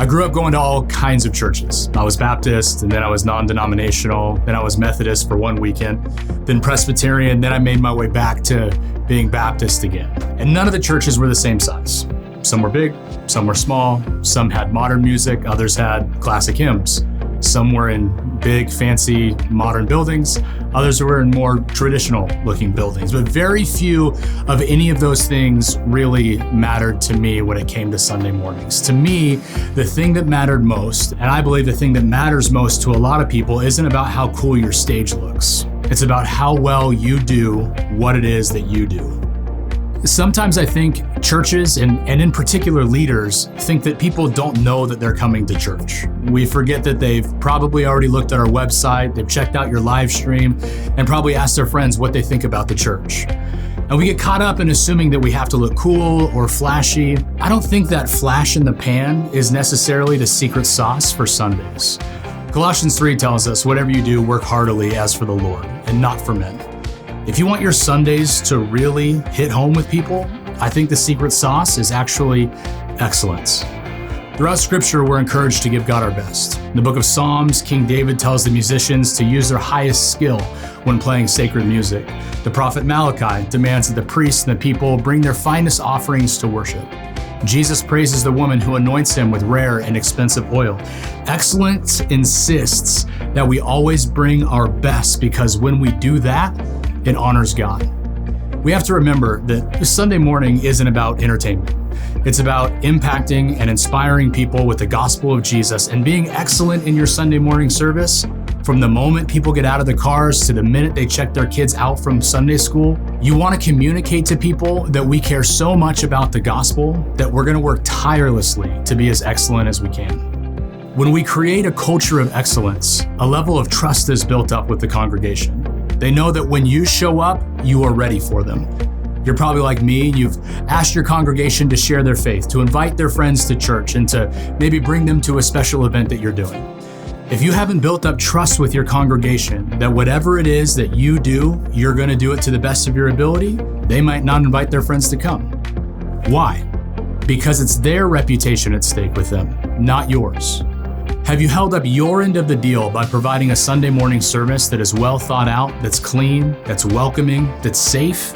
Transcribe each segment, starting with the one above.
grew up going to all kinds of churches. I was Baptist, and then I was non-denominational, then I was Methodist for one weekend, then Presbyterian, then I made my way back to being Baptist again. And none of the churches were the same size. Some were big, some were small, some had modern music, others had classic hymns. Some were in big, fancy, modern buildings. Others were in more traditional looking buildings. But very few of any of those things really mattered to me when it came to Sunday mornings. To me, the thing that mattered most, and I believe the thing that matters most to a lot of people, isn't about how cool your stage looks. It's about how well you do what it is that you do. Sometimes I think churches, and in particular leaders, think that people don't know that they're coming to church. We forget that they've probably already looked at our website, they've checked out your live stream, and probably asked their friends what they think about the church. And we get caught up in assuming that we have to look cool or flashy. I don't think that flash in the pan is necessarily the secret sauce for Sundays. Colossians 3 tells us, whatever you do, work heartily as for the Lord and not for men. If you want your Sundays to really hit home with people, I think the secret sauce is actually excellence. Throughout Scripture, we're encouraged to give God our best. In the book of Psalms, King David tells the musicians to use their highest skill when playing sacred music. The prophet Malachi demands that the priests and the people bring their finest offerings to worship. Jesus praises the woman who anoints him with rare and expensive oil. Excellence insists that we always bring our best, because when we do that, it honors God. We have to remember that Sunday morning isn't about entertainment. It's about impacting and inspiring people with the gospel of Jesus and being excellent in your Sunday morning service. From the moment people get out of the cars to the minute they check their kids out from Sunday school, you want to communicate to people that we care so much about the gospel that we're going to work tirelessly to be as excellent as we can. When we create a culture of excellence, a level of trust is built up with the congregation. They know that when you show up, you are ready for them. You're probably like me, you've asked your congregation to share their faith, to invite their friends to church, and to maybe bring them to a special event that you're doing. If you haven't built up trust with your congregation that whatever it is that you do, you're going to do it to the best of your ability, they might not invite their friends to come. Why? Because it's their reputation at stake with them, not yours. Have you held up your end of the deal by providing a Sunday morning service that is well thought out, that's clean, that's welcoming, that's safe?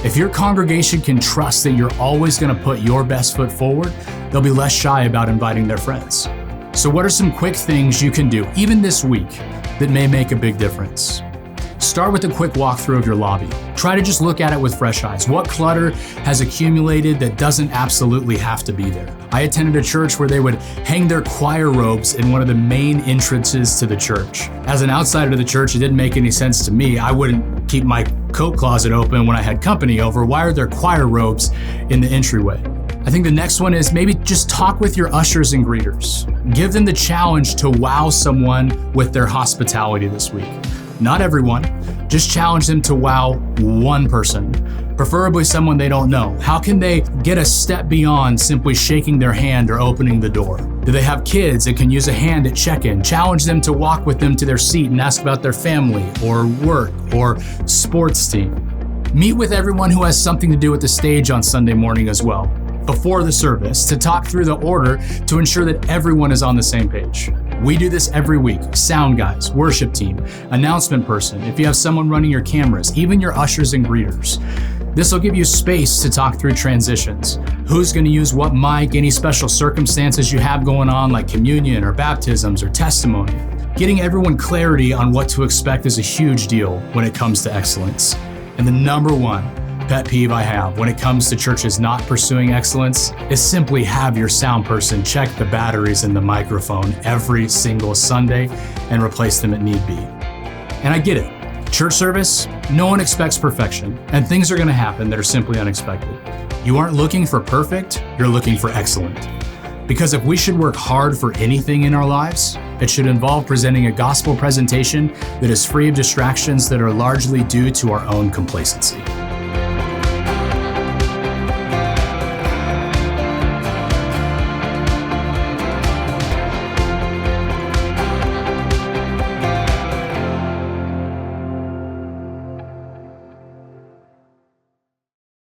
If your congregation can trust that you're always going to put your best foot forward, they'll be less shy about inviting their friends. So what are some quick things you can do, even this week, that may make a big difference? Start with a quick walkthrough of your lobby. Try to just look at it with fresh eyes. What clutter has accumulated that doesn't absolutely have to be there? I attended a church where they would hang their choir robes in one of the main entrances to the church. As an outsider to the church, it didn't make any sense to me. I wouldn't keep my coat closet open when I had company over. Why are there choir robes in the entryway? I think the next one is maybe just talk with your ushers and greeters. Give them the challenge to wow someone with their hospitality this week. Not everyone, just challenge them to wow one person, preferably someone they don't know. How can they get a step beyond simply shaking their hand or opening the door? Do they have kids that can use a hand at check-in? Challenge them to walk with them to their seat and ask about their family or work or sports team. Meet with everyone who has something to do with the stage on Sunday morning as well, before the service, to talk through the order to ensure that everyone is on the same page. We do this every week. Sound guys, worship team, announcement person, if you have someone running your cameras, even your ushers and greeters. This will give you space to talk through transitions. Who's going to use what mic, any special circumstances you have going on like communion or baptisms or testimony. Getting everyone clarity on what to expect is a huge deal when it comes to excellence. And the number one pet peeve I have when it comes to churches not pursuing excellence is simply have your sound person check the batteries in the microphone every single Sunday and replace them at need be. And I get it. Church service, no one expects perfection, and things are going to happen that are simply unexpected. You aren't looking for perfect, you're looking for excellent. Because if we should work hard for anything in our lives, it should involve presenting a gospel presentation that is free of distractions that are largely due to our own complacency.